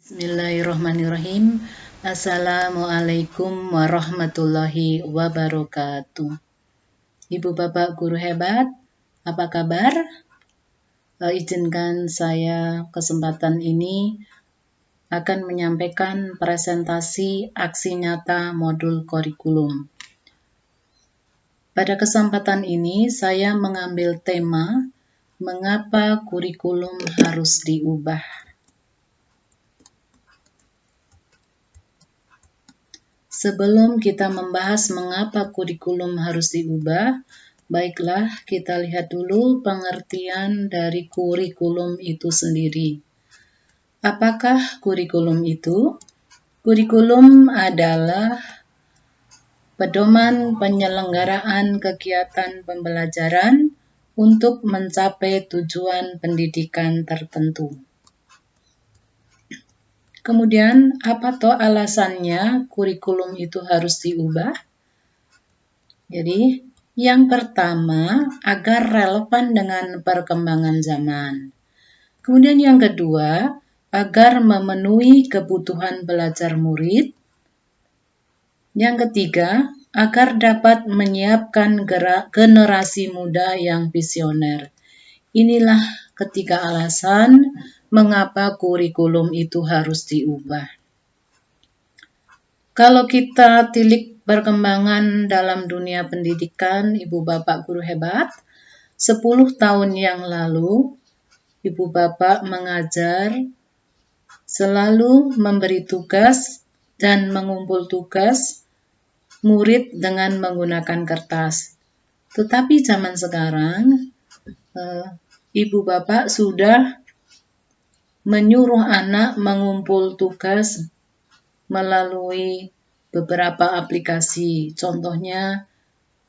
Bismillahirrahmanirrahim. Assalamualaikum warahmatullahi wabarakatuh. Ibu bapak guru hebat, apa kabar? Izinkan saya kesempatan ini akan menyampaikan presentasi aksi nyata modul kurikulum. Pada kesempatan ini saya mengambil tema mengapa kurikulum harus diubah. Sebelum kita membahas mengapa kurikulum harus diubah, baiklah kita lihat dulu pengertian dari kurikulum itu sendiri. Apakah kurikulum itu? Kurikulum adalah pedoman penyelenggaraan kegiatan pembelajaran untuk mencapai tujuan pendidikan tertentu. Kemudian, apa toh alasannya kurikulum itu harus diubah? Jadi, yang pertama, agar relevan dengan perkembangan zaman. Kemudian yang kedua, agar memenuhi kebutuhan belajar murid. Yang ketiga, agar dapat menyiapkan generasi muda yang visioner. Inilah ketiga alasan mengapa kurikulum itu harus diubah. Kalau kita tilik perkembangan dalam dunia pendidikan, Ibu Bapak guru hebat, 10 tahun yang lalu, Ibu Bapak mengajar selalu memberi tugas dan mengumpul tugas murid dengan menggunakan kertas. Tetapi zaman sekarang, Ibu Bapak sudah menyuruh anak mengumpul tugas melalui beberapa aplikasi, contohnya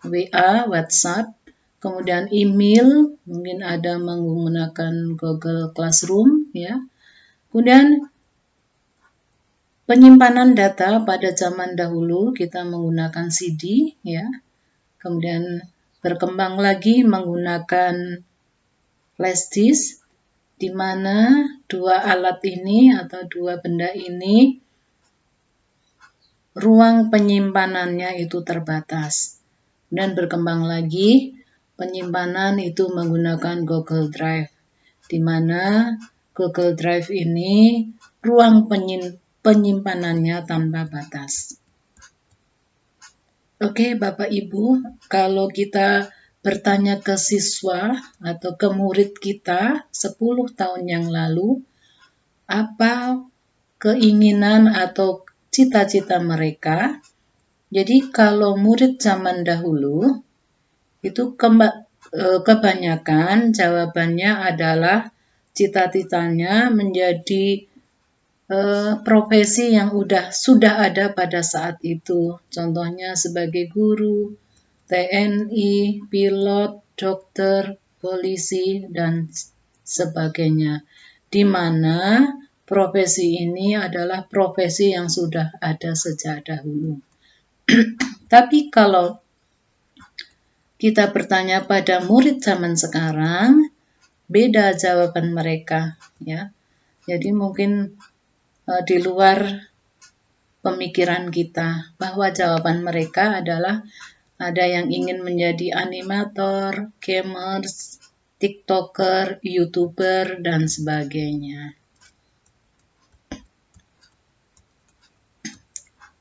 WA, WhatsApp, kemudian email, mungkin ada menggunakan Google Classroom, ya. Kemudian penyimpanan data pada zaman dahulu kita menggunakan CD, ya. Kemudian berkembang lagi menggunakan flash disk, di mana dua alat ini atau dua benda ini ruang penyimpanannya itu terbatas. Dan berkembang lagi penyimpanan itu menggunakan Google Drive, di mana Google Drive ini ruang penyimpanannya tanpa batas. Oke, Bapak Ibu, kalau kita bertanya ke siswa atau ke murid kita 10 tahun yang lalu, apa keinginan atau cita-cita mereka? Jadi kalau murid zaman dahulu, itu kebanyakan jawabannya adalah cita-citanya menjadi profesi yang sudah ada pada saat itu. Contohnya sebagai guru, TNI, pilot, dokter, polisi, dan sebagainya. Di mana profesi ini adalah profesi yang sudah ada sejak dahulu. Tapi kalau kita bertanya pada murid zaman sekarang, beda jawaban mereka, ya. Jadi mungkin di luar pemikiran kita, bahwa jawaban mereka adalah ada yang ingin menjadi animator, gamers, tiktoker, youtuber, dan sebagainya.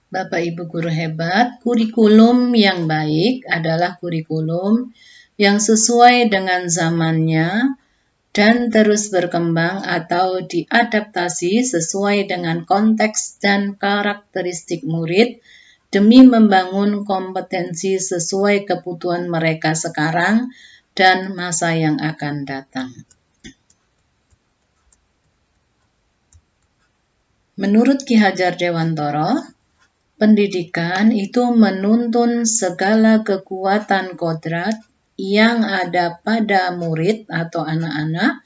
Bapak Ibu guru hebat, kurikulum yang baik adalah kurikulum yang sesuai dengan zamannya dan terus berkembang atau diadaptasi sesuai dengan konteks dan karakteristik murid demi membangun kompetensi sesuai kebutuhan mereka sekarang dan masa yang akan datang. Menurut Ki Hajar Dewantara, pendidikan itu menuntun segala kekuatan kodrat yang ada pada murid atau anak-anak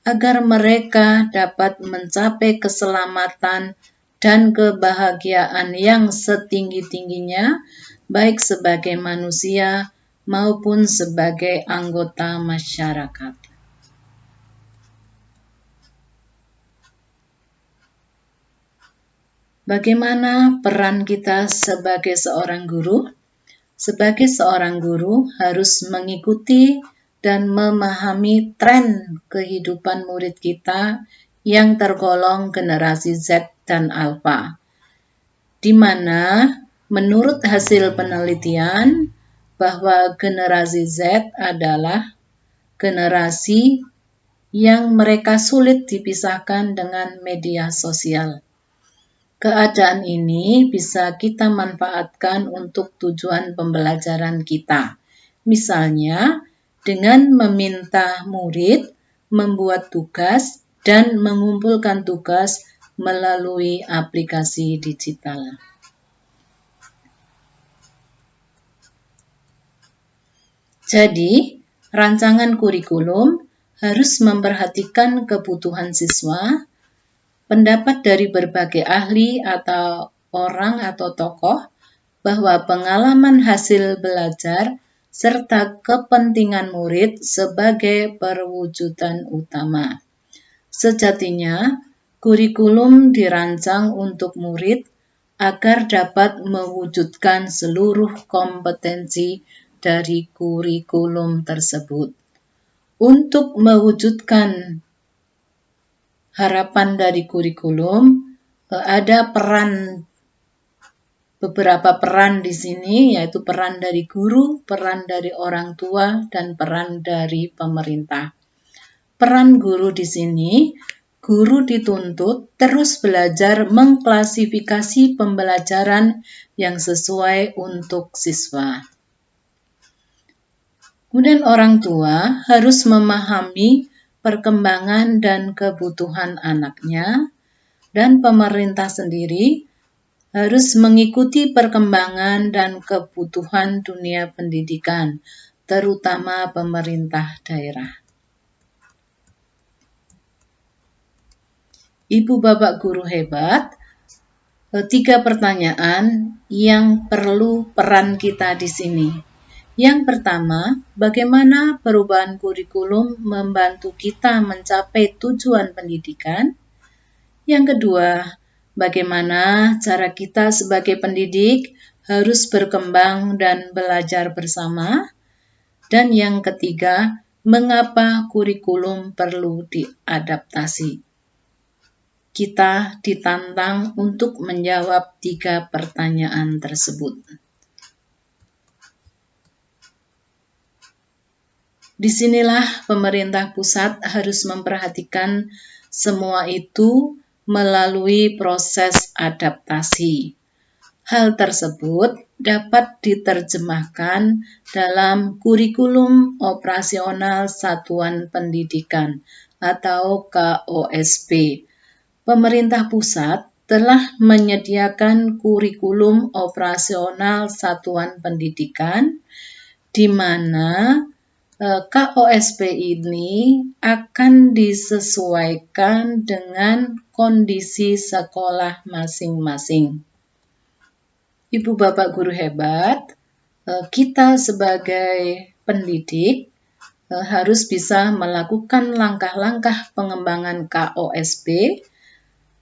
agar mereka dapat mencapai keselamatan dan kebahagiaan yang setinggi-tingginya, baik sebagai manusia maupun sebagai anggota masyarakat. Bagaimana peran kita sebagai seorang guru? Sebagai seorang guru harus mengikuti dan memahami tren kehidupan murid kita yang tergolong generasi Z dan Alpha, di mana menurut hasil penelitian bahwa generasi Z adalah generasi yang mereka sulit dipisahkan dengan media sosial. Keadaan ini bisa kita manfaatkan untuk tujuan pembelajaran kita. Misalnya, dengan meminta murid membuat tugas dan mengumpulkan tugas melalui aplikasi digital. Jadi, rancangan kurikulum harus memperhatikan kebutuhan siswa, pendapat dari berbagai ahli atau orang atau tokoh, bahwa pengalaman hasil belajar serta kepentingan murid sebagai perwujudan utama. Sejatinya, kurikulum dirancang untuk murid agar dapat mewujudkan seluruh kompetensi dari kurikulum tersebut. Untuk mewujudkan harapan dari kurikulum, ada beberapa peran di sini, yaitu peran dari guru, peran dari orang tua, dan peran dari pemerintah. Peran guru di sini, guru dituntut terus belajar mengklasifikasi pembelajaran yang sesuai untuk siswa. Kemudian orang tua harus memahami perkembangan dan kebutuhan anaknya, dan pemerintah sendiri harus mengikuti perkembangan dan kebutuhan dunia pendidikan, terutama pemerintah daerah. Ibu Bapak guru hebat, 3 pertanyaan yang perlu peran kita di sini. Yang pertama, bagaimana perubahan kurikulum membantu kita mencapai tujuan pendidikan? Yang kedua, bagaimana cara kita sebagai pendidik harus berkembang dan belajar bersama? Dan yang ketiga, mengapa kurikulum perlu diadaptasi? Kita ditantang untuk menjawab 3 pertanyaan tersebut. Disinilah pemerintah pusat harus memperhatikan semua itu melalui proses adaptasi. Hal tersebut dapat diterjemahkan dalam kurikulum operasional satuan pendidikan atau KOSP. Pemerintah pusat telah menyediakan kurikulum operasional satuan pendidikan, di mana KOSP ini akan disesuaikan dengan kondisi sekolah masing-masing. Ibu Bapak guru hebat, kita sebagai pendidik harus bisa melakukan langkah-langkah pengembangan KOSP,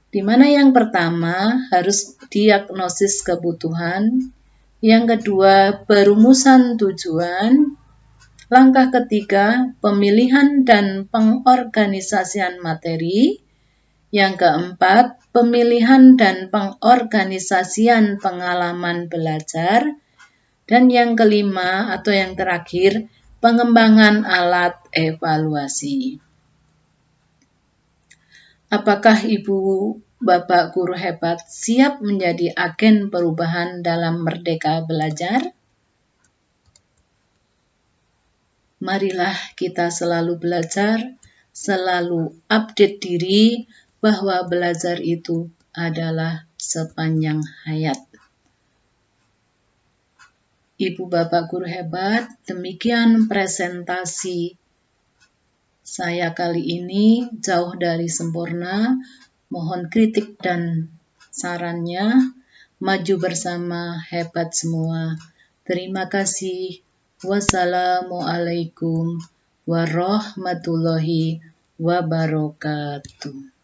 di mana yang pertama harus diagnosis kebutuhan, yang kedua perumusan tujuan, langkah ketiga, pemilihan dan pengorganisasian materi. Yang keempat, pemilihan dan pengorganisasian pengalaman belajar. Dan yang kelima atau yang terakhir, pengembangan alat evaluasi. Apakah Ibu Bapak guru hebat siap menjadi agen perubahan dalam Merdeka Belajar? Marilah kita selalu belajar, selalu update diri bahwa belajar itu adalah sepanjang hayat. Ibu Bapak guru hebat, demikian presentasi saya kali ini, jauh dari sempurna. Mohon kritik dan sarannya. Maju bersama, hebat semua. Terima kasih. Wassalamualaikum warahmatullahi wabarakatuh.